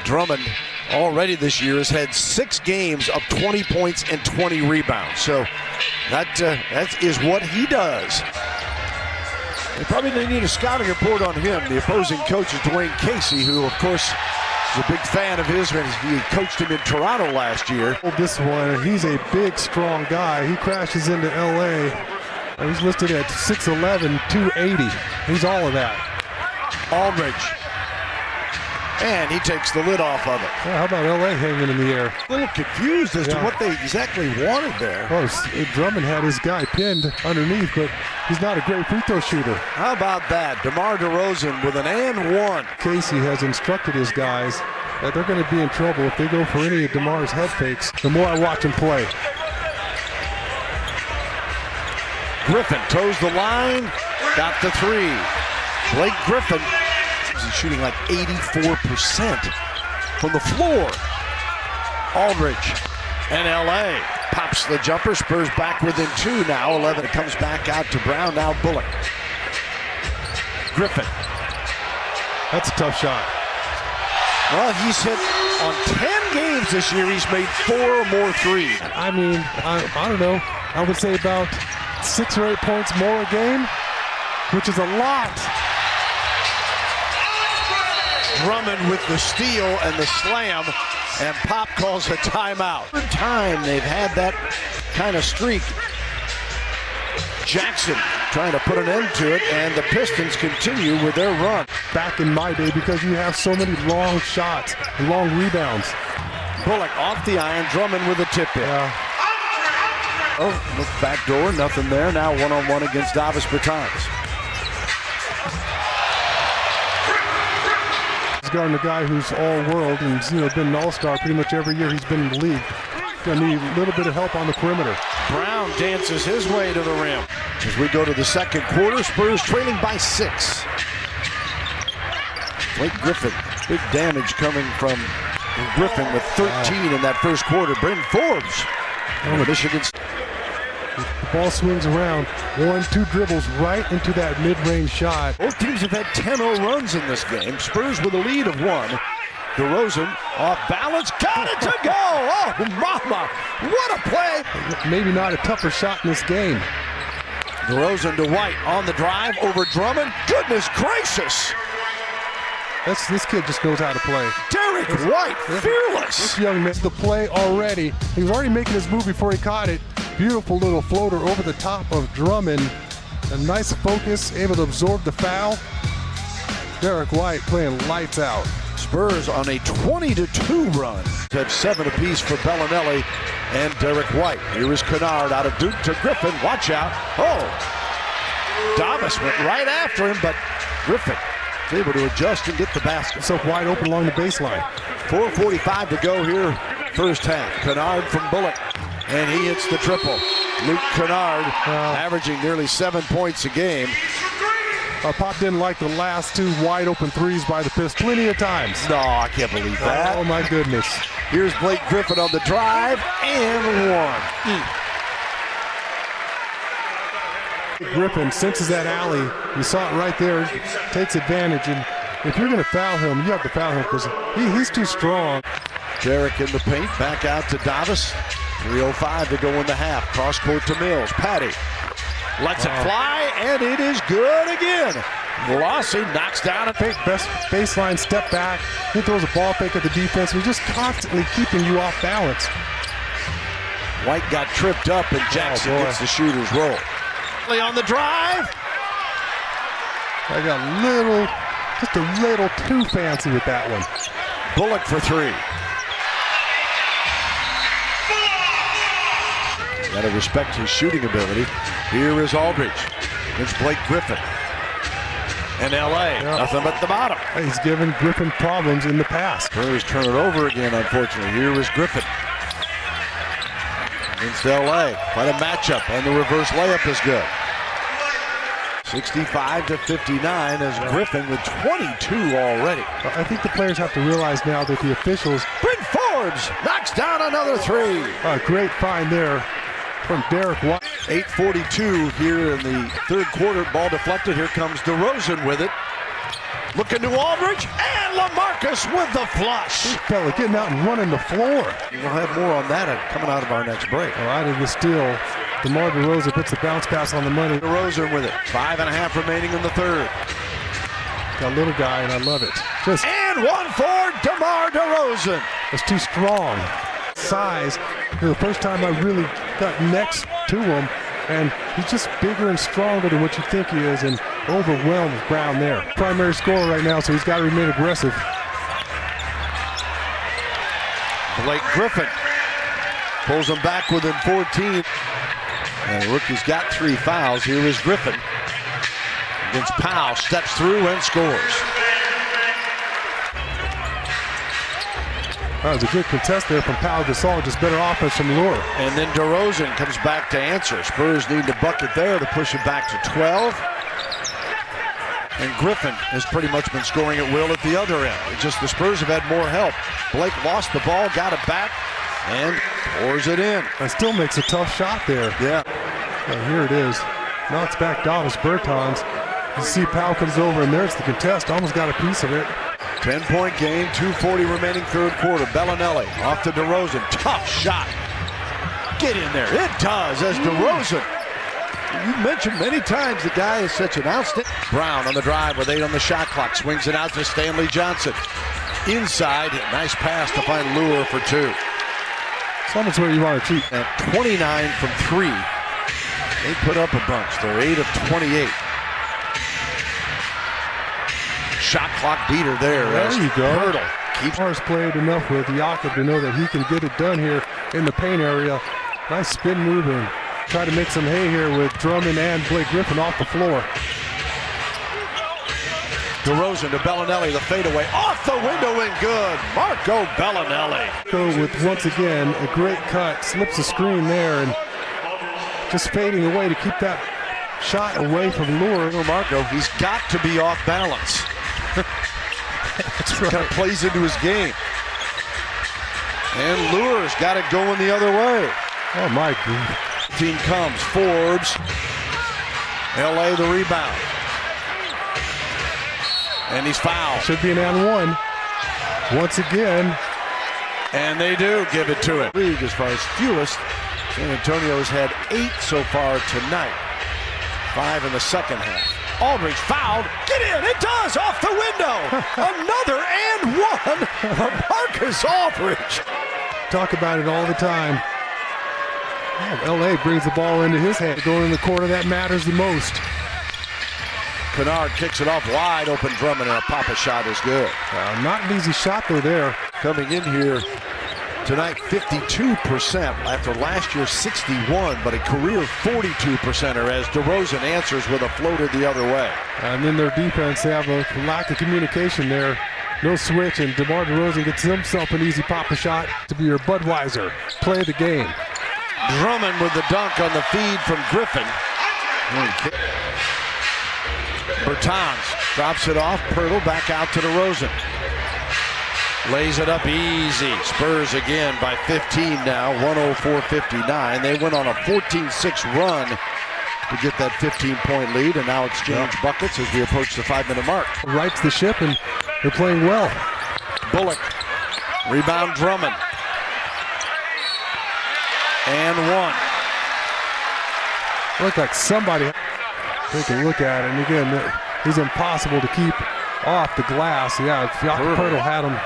Drummond already this year has had 6 games of 20 points and 20 rebounds. So that is what he does. They probably need a scouting report on him. The opposing coach is Dwayne Casey, who, of course, is a big fan of his. He coached him in Toronto last year. This one, he's a big, strong guy. He crashes into L.A. He's listed at 6'11", 280. He's all of that. Aldridge. And he takes the lid off of it. Yeah, how about L.A. hanging in the air? A little confused as to what they exactly wanted there. Oh, Drummond had his guy pinned underneath, but he's not a great free throw shooter. How about that? DeMar DeRozan with an and one. Casey has instructed his guys that they're going to be in trouble if they go for any of DeMar's head fakes. The more I watch him play. Griffin toes the line, got the 3. Blake Griffin. He's shooting like 84% from the floor. Aldridge and L.A. pops the jumper. Spurs back within 2 now. 11. It comes back out to Brown. Now Bullock. Griffin. That's a tough shot. Well, he's hit on 10 games this year. He's made 4 or more threes. I mean, I don't know. I would say about 6 or 8 points more a game, which is a lot. Drummond with the steal and the slam, and Pop calls a timeout. Third time they've had that kind of streak. Jackson trying to put an end to it, and the Pistons continue with their run. Back in my day, because you have so many long shots and long rebounds. Bullock off the iron, Drummond with a tip in. Oh, look back door, nothing there. Now one-on-one against Davis Bertans. He's guarding a guy who's all-world and been an all-star pretty much every year he's been in the league. Gonna need a little bit of help on the perimeter. Brown dances his way to the rim. As we go to the second quarter, Spurs trailing by 6. Blake Griffin, big damage coming from Griffin with 13 in that first quarter. Bryn Forbes on Michigan. The ball swings around, 1-2 dribbles right into that mid-range shot. Both teams have had 10-0 runs in this game. Spurs with a lead of 1. DeRozan off balance, got it to go! Oh, mama! What a play! Maybe not a tougher shot in this game. DeRozan to White on the drive over Drummond. Goodness gracious! This kid just knows how to play. Derek White, fearless! This young man, the play already. He was already making his move before he caught it. Beautiful little floater over the top of Drummond. A nice focus, able to absorb the foul. Derek White playing lights out. Spurs on a 20-2 run. Have 7 apiece for Bellinelli and Derek White. Here is Kennard out of Duke to Griffin. Watch out. Oh! Davis went right after him, but Griffin is able to adjust and get the basket. So wide open along the baseline. 4:45 to go here, first half. Kennard from Bullock, and he hits the triple. Luke Kennard averaging nearly 7 points a game. Pop didn't like the last 2 wide open threes by the Pistons plenty of times. No, I can't believe that. Oh my goodness. Here's Blake Griffin on the drive, and 1. Griffin senses that alley. You saw it right there. Takes advantage, and if you're going to foul him, you have to foul him because he's too strong. Derek in the paint, back out to Davis. 3:05 to go in the half. Cross court to Mills. Patty lets it fly, and it is good again. Velocity knocks down a fake baseline step back. He throws a ball fake at the defense. He's just constantly keeping you off balance. White got tripped up, and Jackson gets the shooter's roll. On the drive. I got just a little too fancy with that one. Bullock for 3. Gotta respect his shooting ability. Here is Aldridge. It's Blake Griffin. And L.A. Nothing but the bottom. He's given Griffin problems in the past. Spurs turn it over again, unfortunately. Here is Griffin. Against L.A. Quite a matchup, and the reverse layup is good. 65-59 as Griffin with 22 already. I think the players have to realize now that the officials. Bryn Forbes knocks down another 3. A great find there from Derek White. 8:42 here in the third quarter. Ball deflected. Here comes DeRozan with it. Looking to Aldridge, and LaMarcus with the flush. This fella getting out and running the floor. We'll have more on that coming out of our next break. Well, out of the steal, DeMar DeRozan puts the bounce pass on the money. DeRozan with it. 5.5 remaining in the third. Got a little guy, and I love it. And one for DeMar DeRozan. It's too strong. Size. The first time I really got next to him, and he's just bigger and stronger than what you think he is, and overwhelmed Brown there. Primary scorer right now, so he's got to remain aggressive. Blake Griffin pulls him back within 14. And the rookie's got 3 fouls. Here is Griffin against Powell, steps through and scores. That was a good contest there from Powell. Gasol, just better offense from Lure. And then DeRozan comes back to answer. Spurs need to bucket there to push it back to 12. And Griffin has pretty much been scoring at will at the other end. It's just the Spurs have had more help. Blake lost the ball, got it back, and pours it in. That still makes a tough shot there. Yeah. And here it is. Now it's back Davis Bertans. You see Powell comes over, and there's the contest. Almost got a piece of it. 10-point game, 2:40 remaining third quarter. Bellinelli off to DeRozan. Tough shot. Get in there. It does as DeRozan. You've mentioned many times the guy is such an outstanding. Brown on the drive with 8 on the shot clock. Swings it out to Stanley Johnson. Inside, nice pass to find Lure for 2. It's almost where you want to cheat. At 29 from 3. They put up a bunch. They're 8 of 28. Shot clock beater there. There you go. Hurdle keeps. Mars played enough with Jakob to know that he can get it done here in the paint area. Nice spin move and try to make some hay here with Drummond and Blake Griffin off the floor. DeRozan to Bellinelli, the fadeaway off the window and good. Marco Bellinelli. Go with once again a great cut, slips the screen there and just fading away to keep that shot away from Lure. Marco, he's got to be off balance. That's right. Kind of plays into his game. And Lure's got it going the other way. Oh my God. Team comes, Forbes. LA the rebound. And he's fouled. Should be an and one. Once again. And they do give it to him. League as far as fewest. San Antonio's had 8 so far tonight. 5 in the second half. Aldridge fouled. Get in. It does. Off the window. Another and one from Marcus Aldridge. Talk about it all the time. Oh, LA brings the ball into his hand. Going in the corner that matters the most. Kennard kicks it off wide open. Drummond, and a pop-up shot is good. Not an easy shot though there. Coming in here tonight, 52% after last year's 61, but a career 42%er as DeRozan answers with a floater the other way. And then their defense, they have a lack of communication there. No switch, and DeMar DeRozan gets himself an easy pop-up shot to be your Budweiser. Play the game. Drummond with the dunk on the feed from Griffin. Bertans drops it off. Pirtle back out to DeRozan. Lays it up easy. Spurs again by 15 now, 104-59. They went on a 14-6 run to get that 15-point lead, and now exchange buckets as we approach the 5-minute mark. Rights the ship, and they're playing well. Bullock, rebound Drummond. And one. Looked like somebody take a look at it, and again, he's impossible to keep off the glass. Yeah, Pirtle had him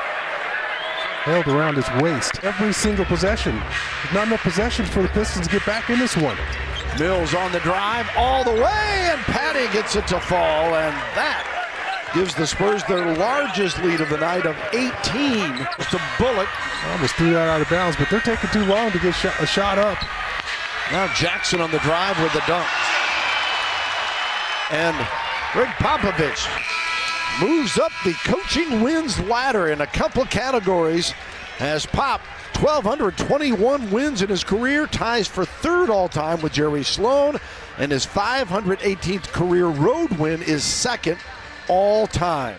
held around his waist. Every single possession. There's not enough possessions for the Pistons to get back in this one. Mills on the drive all the way, and Patty gets it to fall, and that gives the Spurs their largest lead of the night of 18. It's a Bullock. Almost threw that out of bounds, but they're taking too long to get a shot up. Now Jackson on the drive with the dunk. And Greg Popovich moves up the coaching wins ladder in a couple of categories as Pop, 1,221 wins in his career, ties for 3rd all-time with Jerry Sloan, and his 518th career road win is 2nd all-time.